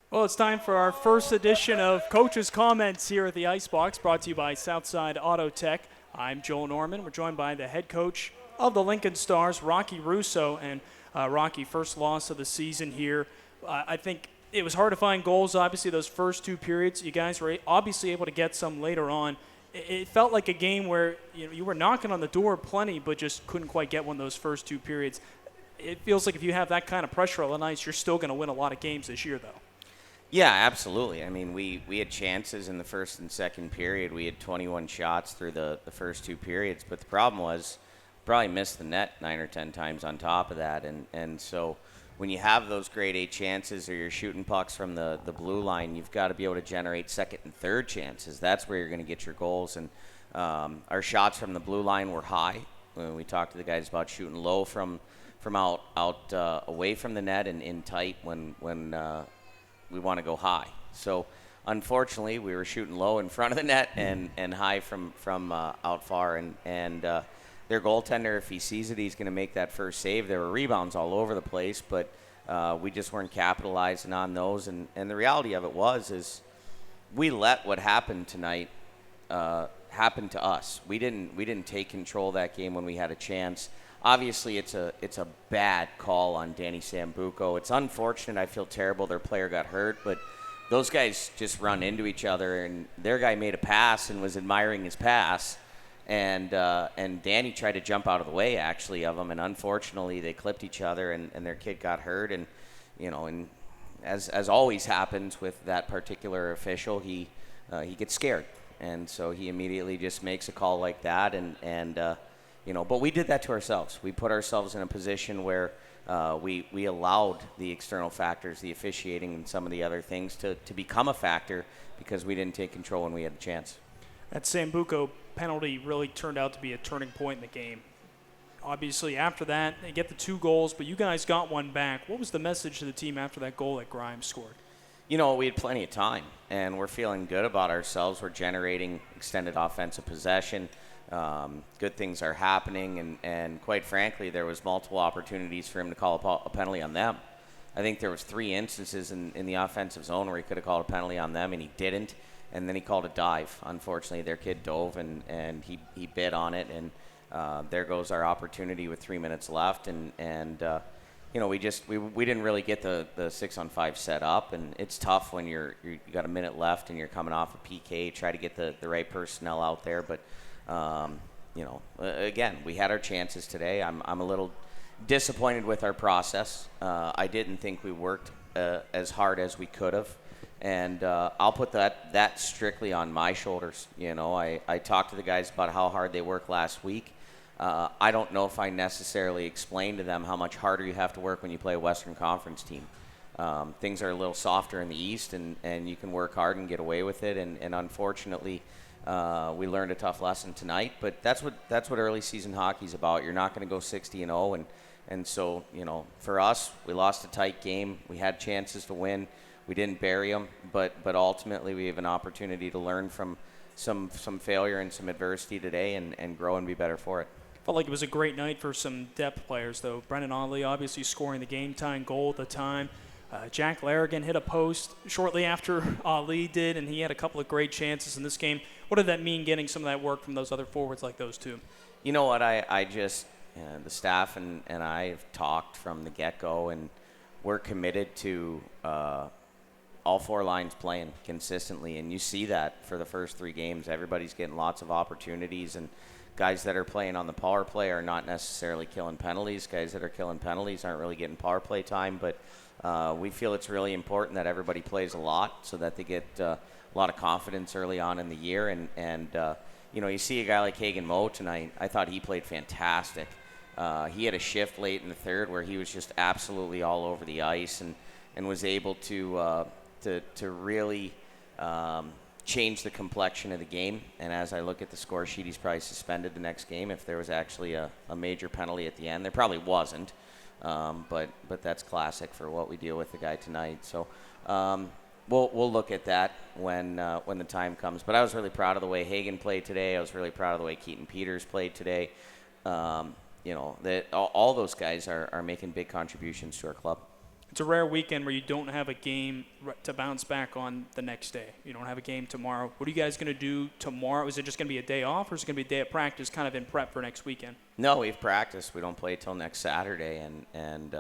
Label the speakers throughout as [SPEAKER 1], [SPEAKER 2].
[SPEAKER 1] Well, it's time for our first edition of Coach's Comments here at the Icebox, brought to you by Southside Auto Tech. I'm Joel Norman. We're joined by the head coach of the Lincoln Stars, Rocky Russo. And Rocky, first loss of the season here. I think it was hard to find goals, obviously, those first two periods. You guys were obviously able to get some later on. It felt like a game where you were knocking on the door plenty, but just couldn't quite get one those first two periods. It feels like if you have that kind of pressure on the ice, you're still going to win a lot of games this year, though.
[SPEAKER 2] Yeah, absolutely. I mean, we had chances in the first and second period. We had 21 shots through the first two periods, but the problem was probably missed the net 9 or 10 times on top of that. And so when you have those grade A chances or you're shooting pucks from the blue line, you've got to be able to generate second and third chances. That's where you're going to get your goals. And our shots from the blue line were high. When we talked to the guys about shooting low from out away from the net and in tight when we want to go high. So unfortunately, we were shooting low in front of the net and high from out far. And their goaltender, if he sees it, he's going to make that first save. There were rebounds all over the place, but we just weren't capitalizing on those. And the reality of it is we let what happened tonight happen to us. We didn't take control of that game when we had a chance. Obviously, it's a bad call on Danny Sambuco. It's unfortunate. I feel terrible their player got hurt, but those guys just run into each other, and their guy made a pass and was admiring his pass, and Danny tried to jump out of the way, actually, of him, and unfortunately they clipped each other, and their kid got hurt, and as always happens with that particular official, he gets scared, and so he immediately just makes a call like that, but we did that to ourselves. We put ourselves in a position where we allowed the external factors, the officiating and some of the other things to become a factor because we didn't take control when we had a chance.
[SPEAKER 1] That Sambuco penalty really turned out to be a turning point in the game. Obviously, after that, they get the 2 goals, but you guys got one back. What was the message to the team after that goal that Grimes scored?
[SPEAKER 2] We had plenty of time, and we're feeling good about ourselves. We're generating extended offensive possession. Good things are happening, and quite frankly, there was multiple opportunities for him to call a penalty on them. I think there was 3 instances in the offensive zone where he could have called a penalty on them, and he didn't, and then he called a dive. Unfortunately, their kid dove, and he bit on it, and there goes our opportunity with 3 minutes left, we didn't really get the 6-on-5 set up, and it's tough when you got a minute left and you're coming off a PK, try to get the right personnel out there, but again, we had our chances today. I'm a little disappointed with our process. I didn't think we worked as hard as we could have, and I'll put that strictly on my shoulders. I talked to the guys about how hard they worked last week. I don't know if I necessarily explained to them how much harder you have to work when you play a Western Conference team. Things are a little softer in the East, and you can work hard and get away with it, and unfortunately, we learned a tough lesson tonight, but that's what early season hockey's about. You're not going to go 60-0, and so for us, we lost a tight game. We had chances to win. We didn't bury them, but ultimately we have an opportunity to learn from some failure and some adversity today and grow and be better for it.
[SPEAKER 1] Felt like it was a great night for some depth players, though. Brendan Audley obviously scoring the game-tying goal at the time. Jack Larrigan hit a post shortly after Ali did, and he had a couple of great chances in this game. What did that mean, getting some of that work from those other forwards like those two?
[SPEAKER 2] You know what? I just the staff and I have talked from the get-go, and we're committed to all 4 lines playing consistently, and you see that for the first 3 games. Everybody's getting lots of opportunities, and guys that are playing on the power play are not necessarily killing penalties. Guys that are killing penalties aren't really getting power play time, but we feel it's really important that everybody plays a lot so that they get a lot of confidence early on in the year. And you see a guy like Hagen Moe tonight. I thought he played fantastic. He had a shift late in the third where he was just absolutely all over the ice and was able to really change the complexion of the game. And as I look at the score sheet, he's probably suspended the next game if there was actually a major penalty at the end. There probably wasn't. But that's classic for what we deal with the guy tonight. So we'll look at that when the time comes. But I was really proud of the way Hagen played today. I was really proud of the way Keaton Peters played today. That all those guys are making big contributions to our club.
[SPEAKER 1] It's a rare weekend where you don't have a game to bounce back on the next day. You don't have a game tomorrow. What are you guys going to do tomorrow? Is it just going to be a day off, or is it going to be a day of practice kind of in prep for next weekend?
[SPEAKER 2] No, we've practiced. We don't play till next Saturday, and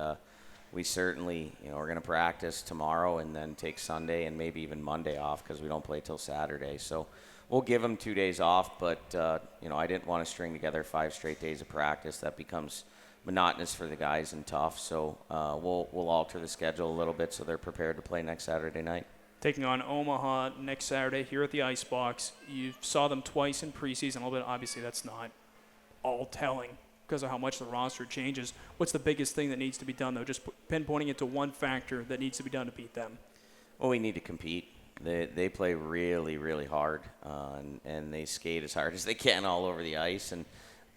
[SPEAKER 2] we certainly, we're going to practice tomorrow and then take Sunday and maybe even Monday off because we don't play till Saturday. So we'll give them 2 days off, but, I didn't want to string together 5 straight days of practice. That becomes monotonous for the guys and tough. So we'll alter the schedule a little bit so they're prepared to play next Saturday night.
[SPEAKER 1] Taking on Omaha next Saturday here at the Icebox. You saw them twice in preseason a little bit. Obviously, that's not all telling because of how much the roster changes. What's the biggest thing that needs to be done, though? Just pinpointing it to one factor that needs to be done to beat them.
[SPEAKER 2] Well, we need to compete. They play really, really hard, and they skate as hard as they can all over the ice. And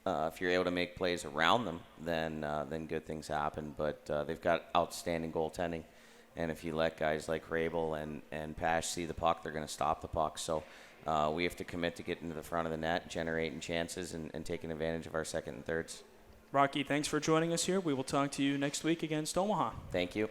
[SPEAKER 2] if you're able to make plays around them, then good things happen. But they've got outstanding goaltending. And if you let guys like Rabel and Pash see the puck, they're going to stop the puck. So we have to commit to getting to the front of the net, generating chances, and taking advantage of our second and thirds.
[SPEAKER 1] Rocky, thanks for joining us here. We will talk to you next week against Omaha.
[SPEAKER 2] Thank you.